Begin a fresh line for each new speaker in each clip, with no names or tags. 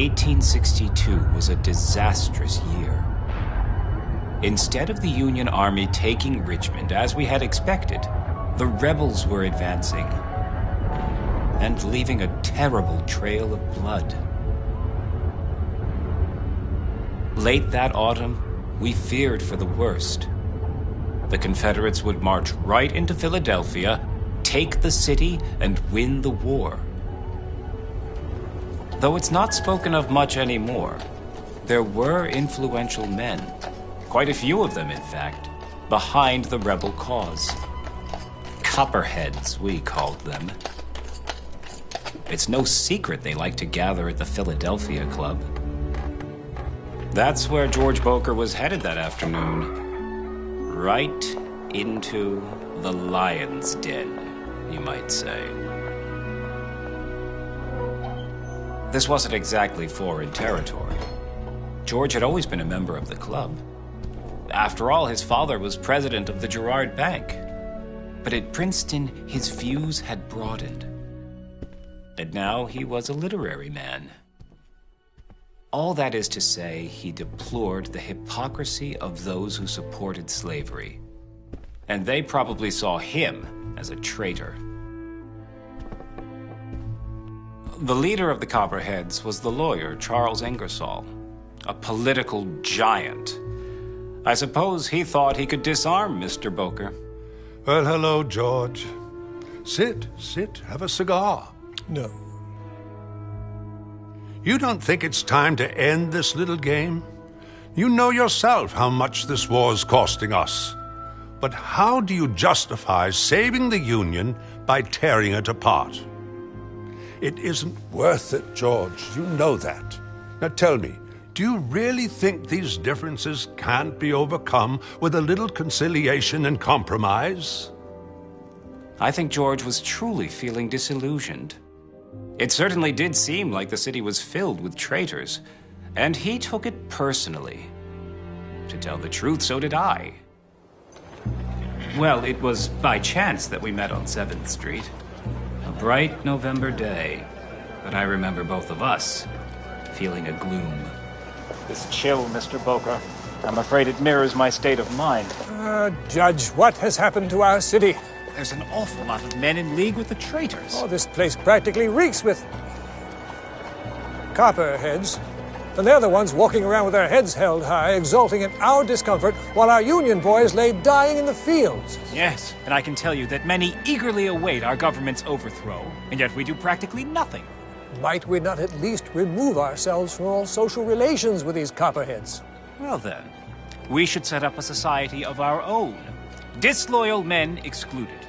1862 was a disastrous year. Instead of the Union Army taking Richmond as we had expected, the rebels were advancing and leaving a terrible trail of blood. Late that autumn, we feared for the worst. The Confederates would march right into Philadelphia, take the city, and win the war. Though it's not spoken of much anymore, there were influential men, quite a few of them in fact, behind the rebel cause. Copperheads, we called them. It's no secret they like to gather at the Philadelphia Club. That's where George Boker was headed that afternoon. Right into the lion's den, you might say. This wasn't exactly foreign territory. George had always been a member of the club. After all, his father was president of the Girard Bank. But at Princeton, his views had broadened. And now he was a literary man. All that is to say, he deplored the hypocrisy of those who supported slavery. And they probably saw him as a traitor. The leader of the Copperheads was the lawyer, Charles Ingersoll, a political giant. I suppose he thought he could disarm Mr. Boker.
Well, hello, George. Sit, have a cigar.
No.
You don't think it's time to end this little game? You know yourself how much this war's costing us. But how do you justify saving the Union by tearing it apart? It isn't worth it, George. You know that. Now tell me, do you really think these differences can't be overcome with a little conciliation and compromise?
I think George was truly feeling disillusioned. It certainly did seem like the city was filled with traitors, and he took it personally. To tell the truth, so did I. Well, it was by chance that we met on 7th Street. A bright November day, but I remember both of us feeling a gloom. This chill, Mr. Boker, I'm afraid it mirrors my state of mind.
Judge, what has happened to our city?
There's an awful lot of men in league with the traitors.
Oh, this place practically reeks with copperheads. And they're the ones walking around with their heads held high, exulting in our discomfort, while our Union boys lay dying in the fields.
Yes, and I can tell you that many eagerly await our government's overthrow, and yet we do practically nothing.
Might we not at least remove ourselves from all social relations with these copperheads?
Well then, we should set up a society of our own. Disloyal men excluded.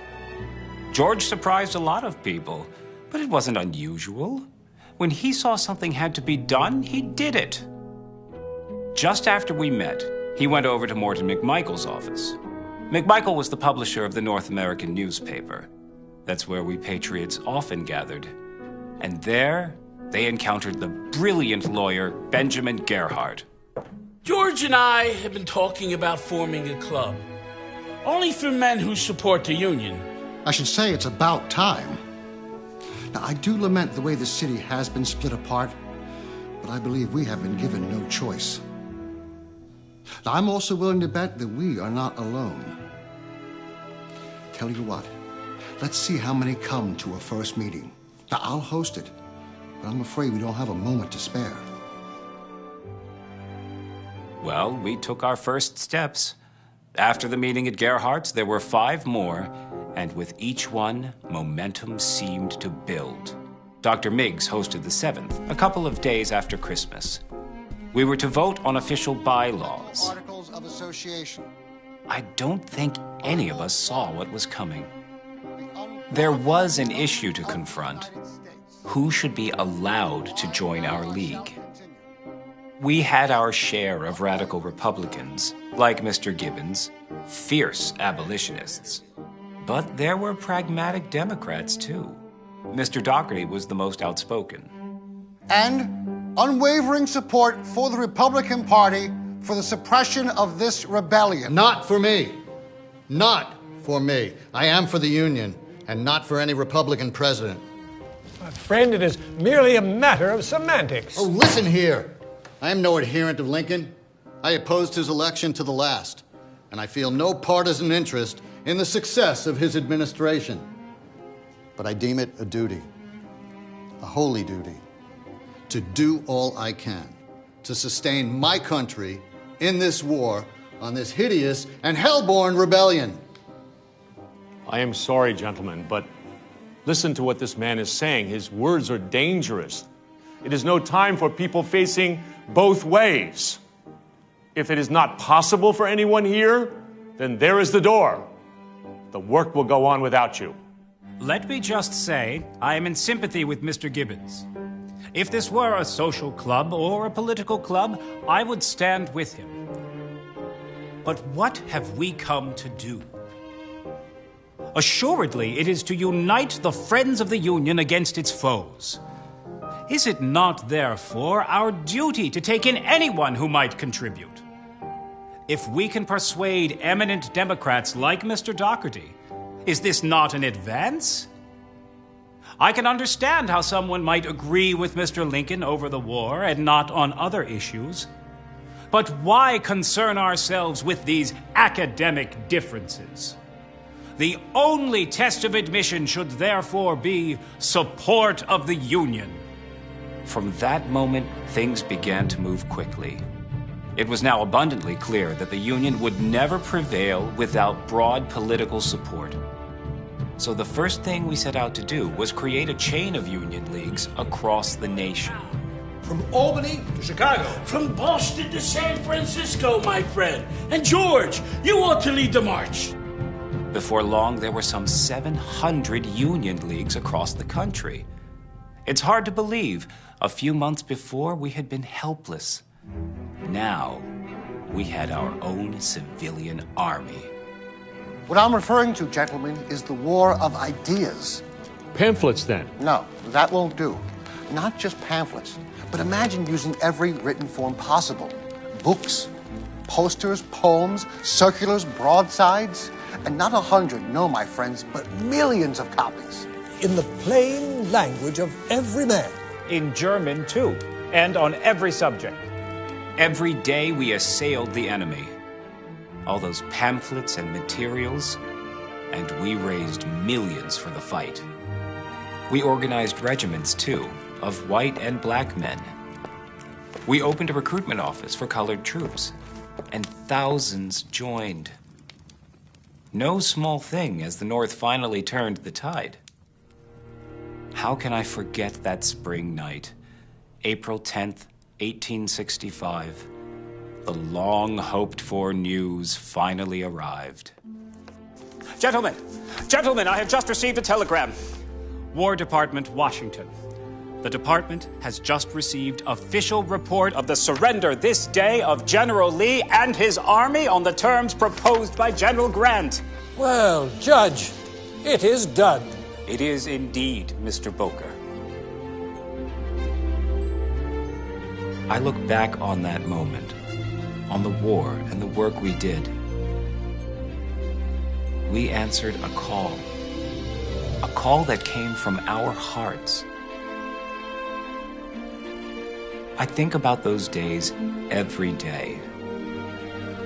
George surprised a lot of people, but it wasn't unusual. When he saw something had to be done, he did it. Just after we met, he went over to Morton McMichael's office. McMichael was the publisher of the North American newspaper. That's where we patriots often gathered. And there, they encountered the brilliant lawyer, Benjamin Gerhardt.
George and I have been talking about forming a club. Only for men who support the Union.
I should say it's about time. Now, I do lament the way the city has been split apart, but I believe we have been given no choice. Now, I'm also willing to bet that we are not alone. Tell you what, let's see how many come to a first meeting. Now, I'll host it, but I'm afraid we don't have a moment to spare.
Well, we took our first steps. After the meeting at Gerhardt's, there were 5 more, and with each one, momentum seemed to build. Dr. Miggs hosted the 7th, a couple of days after Christmas. We were to vote on official bylaws.
Articles of Association.
I don't think any of us saw what was coming. There was an issue to confront. Who should be allowed to join our league? We had our share of radical Republicans, like Mr. Gibbons, fierce abolitionists. But there were pragmatic Democrats, too. Mr. Doherty was the most outspoken.
And unwavering support for the Republican Party for the suppression of this rebellion.
Not for me. Not for me. I am for the Union, and not for any Republican president.
Friend, it is merely a matter of semantics.
Oh, listen here. I am no adherent of Lincoln. I opposed his election to the last, and I feel no partisan interest in the success of his administration. But I deem it a duty, a holy duty, to do all I can to sustain my country in this war on this hideous and hell-born rebellion.
I am sorry, gentlemen, but listen to what this man is saying. His words are dangerous. It is no time for people facing both ways. If it is not possible for anyone here, then there is the door. The work will go on without you.
Let me just say, I am in sympathy with Mr. Gibbons. If this were a social club or a political club, I would stand with him. But what have we come to do? Assuredly, it is to unite the friends of the Union against its foes. Is it not, therefore, our duty to take in anyone who might contribute? If we can persuade eminent Democrats like Mr. Dougherty, is this not an advance? I can understand how someone might agree with Mr. Lincoln over the war and not on other issues. But why concern ourselves with these academic differences? The only test of admission should therefore be support of the Union. From that moment, things began to move quickly. It was now abundantly clear that the Union would never prevail without broad political support. So the first thing we set out to do was create a chain of Union leagues across the nation.
From Albany to Chicago.
From Boston to San Francisco, my friend. And George, you ought to lead the march.
Before long, there were some 700 Union leagues across the country. It's hard to believe. A few months before, we had been helpless. Now, we had our own civilian army.
What I'm referring to, gentlemen, is the war of ideas.
Pamphlets, then?
No, that won't do. Not just pamphlets, but imagine using every written form possible. Books, posters, poems, circulars, broadsides, and not 100, no, my friends, but millions of copies.
In the plain language of every man.
In German, too, and on every subject. Every day we assailed the enemy. All those pamphlets and materials, and we raised millions for the fight. We organized regiments, too, of white and black men. We opened a recruitment office for colored troops, and thousands joined. No small thing as the North finally turned the tide. How can I forget that spring night, April 10th, 1865? The long-hoped-for news finally arrived. Gentlemen, I have just received a telegram. War Department, Washington. The department has just received official report of the surrender this day of General Lee and his army on the terms proposed by General Grant.
Well, Judge, it is done.
It is indeed, Mr. Boker. I look back on that moment, on the war and the work we did. We answered a call that came from our hearts. I think about those days every day,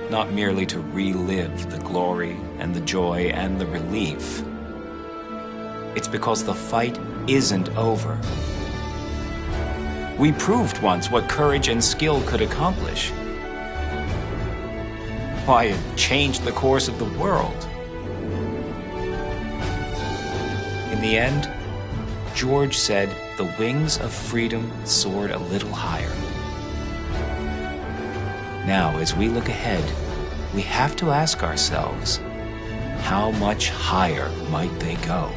not merely to relive the glory and the joy and the relief. It's because the fight isn't over. We proved once what courage and skill could accomplish. Why, it changed the course of the world. In the end, George said the wings of freedom soared a little higher. Now, as we look ahead, we have to ask ourselves, how much higher might they go?